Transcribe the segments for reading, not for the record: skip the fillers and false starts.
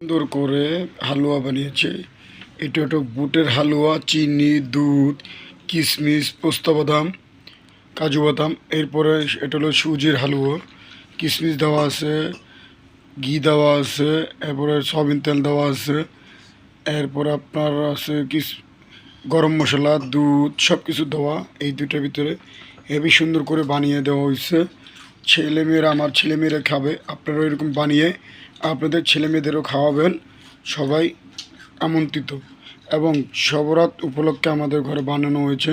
সুন্দর করে হালুয়া বানিয়েছে। এটা একটা বুটের হালুয়া, চিনি, দুধ, কিশমিশ, পোস্তা বাদাম, কাজু বাদাম। এরপরে এটা হলো সুজির হালুয়া, কিশমিশ দেওয়া আছে, ঘি দেওয়া আছে, এরপরে সয়াবিন তেল দেওয়া আছে, এরপরে আপনার আছে গরম মশলা, দুধ, সব কিছু দেওয়া এই দুইটার ভিতরে। হেবি সুন্দর করে বানিয়ে দেওয়া হয়েছে। ছেলেমেয়েরা, আমার ছেলেমেয়েরা খাবে, আপনারাও এরকম বানিয়ে আপনাদের ছেলেমেয়েদেরও খাওয়াবেন। সবাই আমন্ত্রিত। এবং সবরাত উপলক্ষে আমাদের ঘরে বানানো হয়েছে।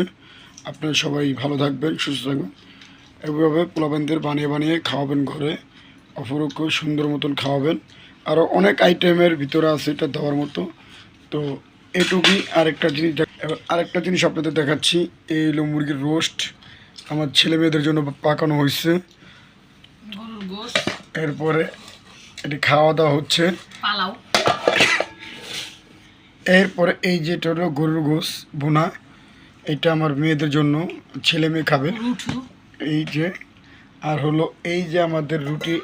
আপনারা সবাই ভালো থাকবেন, সুস্থ থাকবেন। এভাবে পোলাপানদের বানিয়ে বানিয়ে খাওয়াবেন ঘরে, অপরকে সুন্দর মতন খাওয়াবেন। আরও অনেক আইটেমের ভিতরে আছে এটা দেওয়ার মতো। তো এটুকুই। আরেকটা জিনিস আপনাদের দেখাচ্ছি। এই হলো মুরগির রোস্ট, আমার ছেলে মেয়েদের জন্য পাকানো হয়েছে। এরপরে এটি খাওয়া দাওয়া হচ্ছে। এরপরে এই যেটা হলো গরুর গোশ বোনা, এটা আমার মেয়েদের জন্য, ছেলে মেয়ে খাবে। এই যে আর হলো এই যে আমাদের রুটি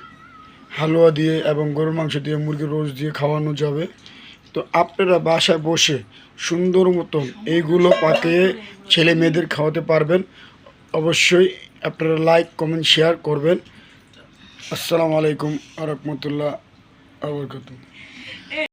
হালুয়া দিয়ে এবং গরুর মাংস দিয়ে, মুরগির রোস্ট দিয়ে খাওয়ানো যাবে। তো আপনারা বাসায় বসে সুন্দর মতন এইগুলো পাকিয়ে ছেলে মেয়েদের খাওয়াতে পারবেন। অবশ্যই আপনারা লাইক, কমেন্ট, শেয়ার করবেন। আসসালামু আলাইকুম ওয়া রাহমাতুল্লাহি ওয়া বারাকাতুহু।